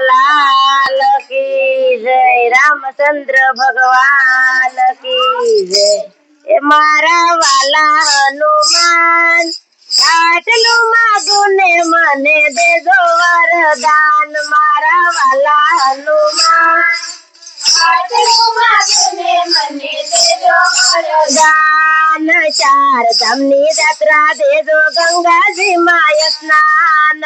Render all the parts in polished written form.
लाल की जय, रामचंद्र भगवान की जय। ए मारा वाला हनुमान, आटलू मागू ने मने देजो वरदान। मारा वाला हनुमान, आटलू मागू ने मने देजो वरदान। चार धामनी यात्रा देजो, गंगाजी माय स्नान।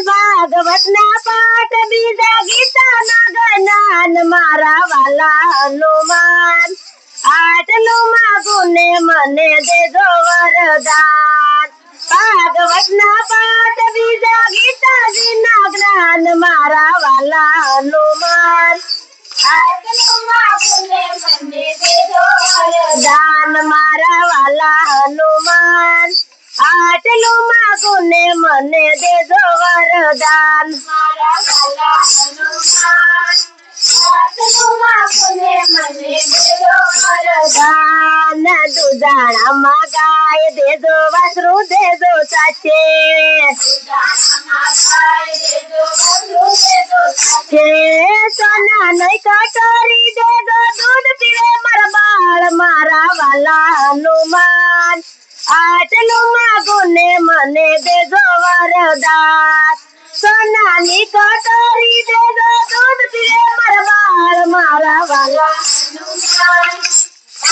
भागवत ना पाठ बीजा गीता ना ज्ञान। मारा वाला हनुमान, आटलू मागू ने मने देजो वरदान। भागवत ना पाठ बीजा गीता जी ना ज्ञान। मारा वाला हनुमान, आटलू मागू ने मने देजो वरदान। मारा वाला हनुमान, आटलू मागू ने मने देजो वरदान। मारा वाला हनुमान, आटलू मागू ने मने देजो वरदान। दुधाणा मा गाय देजो, वासरू देजो साचे। सोना नहीं कटोरी देजो, दूध पीवे मर बाळ। मारा वाला हनुमान, आटलू मागू ने मने देजो वरदान। सोनानी कटोरी देजो, दूध पीवे मर बाळ। मारा वाला हनुमान,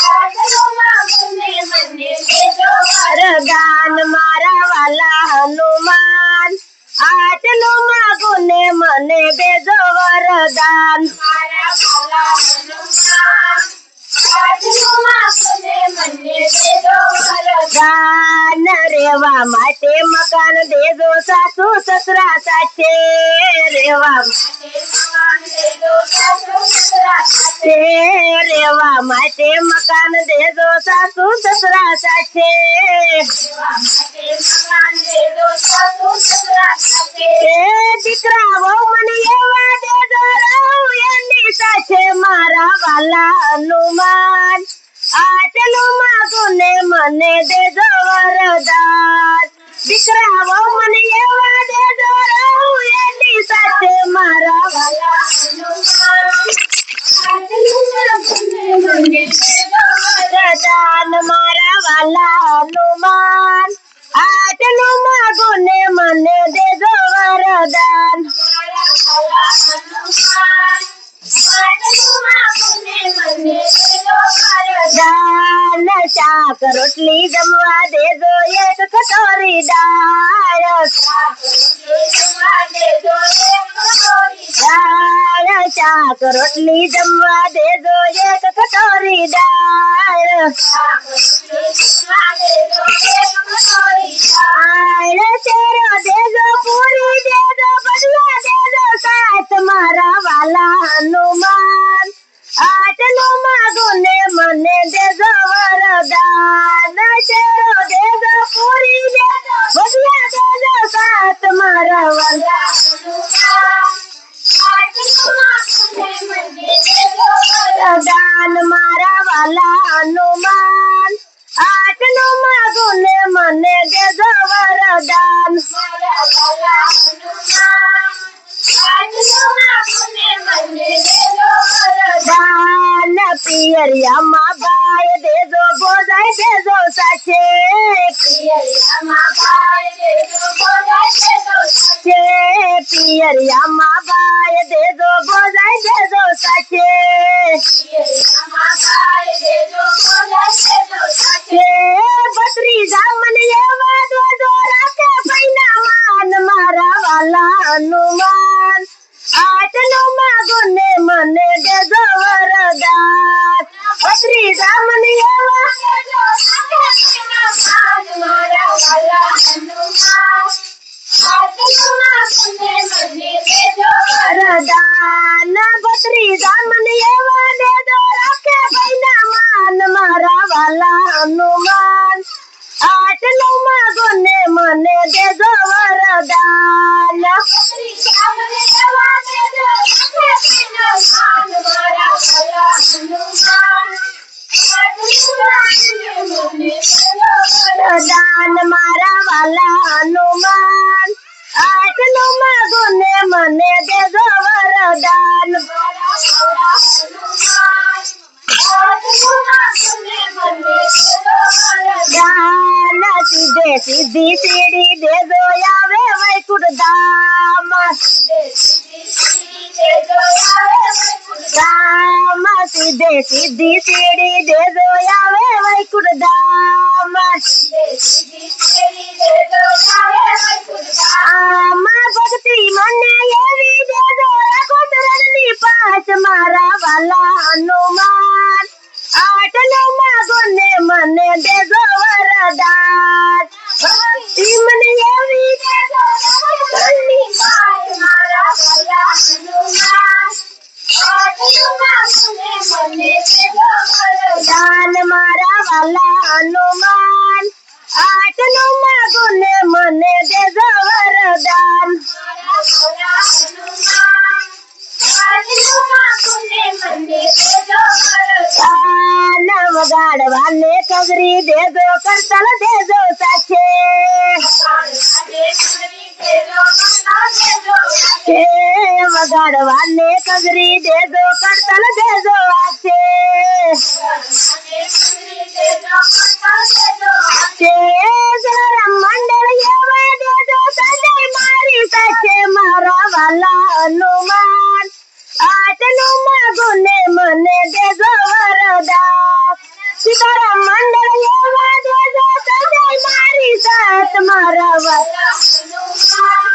आटलू मागू ने मने देजो वरदान। मारा वाला हनुमान, आटलू मागू ने मने देजो वरदान। मारा वाला हनुमान, आटलू मागू ने मने देजो वरदान। रेवा माटे मकान देजो, सासू ससरा साचे। रेवा माटे मकान देजो, सासू ससरा साचे। रेवा माटे मकान देजो, सासू ससरा साचे। रेवा माटे मकान देजो, सासू ससरा साचे। દીકરા વહુ મને એવા દેજો, રહું એની સાથે। મારા વાલા હનુમાન, આટલું માગું ને મને દેજો વરદાન। દીકરા વહુ મને એવા દેજો, રહું એની સાથે। મારા વાલા હનુમાન, આટલું માગું ને મને દેજો વરદાન। મારા વાલા હનુમાન, આટલું માગું ને મને દેજો વરદાન। મારા વાલા હનુમાન, આટલું માગું ને મને દેજો વરદાન। શાક રોટલી જમવા દેજો, એક કટોરી દાળ। શાક રોટલી જમવા દેજો, એક કટોરી દાળ। શાક રોટલી જમવા દેજો, એક કટોરી દાળ। શાક રોટલી જમવા દેજો, એક કટોરી દાળ। શેરો દેજો, પૂરી દેજો, બદલા દેજો સાથ। મારા વાલા હનુમાન, આટલું માગું ને મને દેજો વરદાન। શેરો દેજો, પૂરી દેજો, બદલા દેજો સાથ। મારા વાલા હનુમાન, આટલું માગું ને મને દેજો વરદાન। મારા વાલા હનુમાન, આટલું માગું ને મને દેજો વરદાન। મારા વાલા હનુમાન, આટલું માગું ને મને દેજો વરદાન। પિયરિયામાં ભાઈ દેજો, ભોજાઈ દેજો સાચે। પિયરિયામાં ભાઈ દેજો, ભોજાઈ દેજો સાચે। પિયરિયામાં ભાઈ દેજો, ભોજાઈ દેજો સાચે। પિયરિયામાં ભાઈ દેજો, ભોજાઈ દેજો સાચે। ભત્રીજા મને એવા દેજો, રાખે પૈના માન। મારા વાલા હનુમાન, આટલું માગું ને મને દેજો વરદાન। ભત્રીજા મને એવા દેજો, રાખે પૈના માન। મારા વાલા હનુમાન, આટલું માગું ને મને દેજો વરદાન। ભત્રીજા મને એવા દેજો, રાખે પૈના માન। મારા વાલા હનુમાન, આટલું માગું ને મને દેજો વરદાન। મને દેજો વરદાન દાન સીધે સીધી સીડી દેજો આવે વૈકુંઠ ધામ રામ સીધે સીધી સીડી દેજો આવે વૈકુંઠ ધામ આમાં ભક્તિ મને એવી દેજો રાખો ચરણની પાછ મારા વાલા હનુમાન આટલું માગો ને મને દેજો વરદાન ભક્તિ મને એવી દેજો રાખો ચરણની પાછ મારા વાલા હનુમાન આટલું માગો ને મને દેજો વરદાન મારા વાલા હનુમાન આટલું માગો ને મને દેજો વરદાન વગાડવાને કગરી દેજો કરતલ દેજો સાચે વગાડવાને કગરી દેજો કરતલ દેજો આછે મંડળ એવા દેજો સદય મારી સાથે મારા વાલા હનુમાન આટલું માગો ને મને દેજો વરદાન સીતારામ મંડળ એવા દેજો સદય મારી સાથ મારા વાલા હનુમાન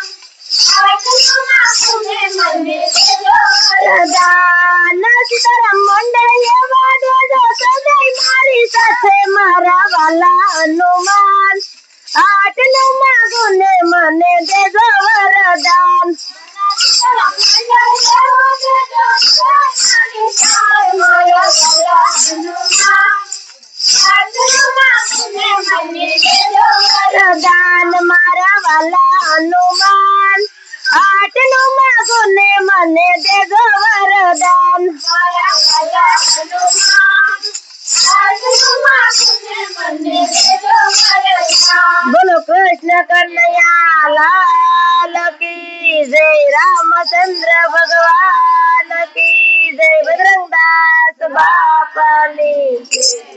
આટલું માગો ને મને દેજો વરદાન સીતારામ મંડળ એવા દેજો સદય મારી સાથે મારા વાલા હનુમાન આટલું માગો ને મને દેજો વરદાન વરદાન મારા વાલા હનુમાન આટલું માગો ને મને દેજો વરદાન બોલો કૃષ્ણ કનૈયા લાલ કી જય રામચંદ્ર ભગવાન કી જય બજરંગદાસ બાપાની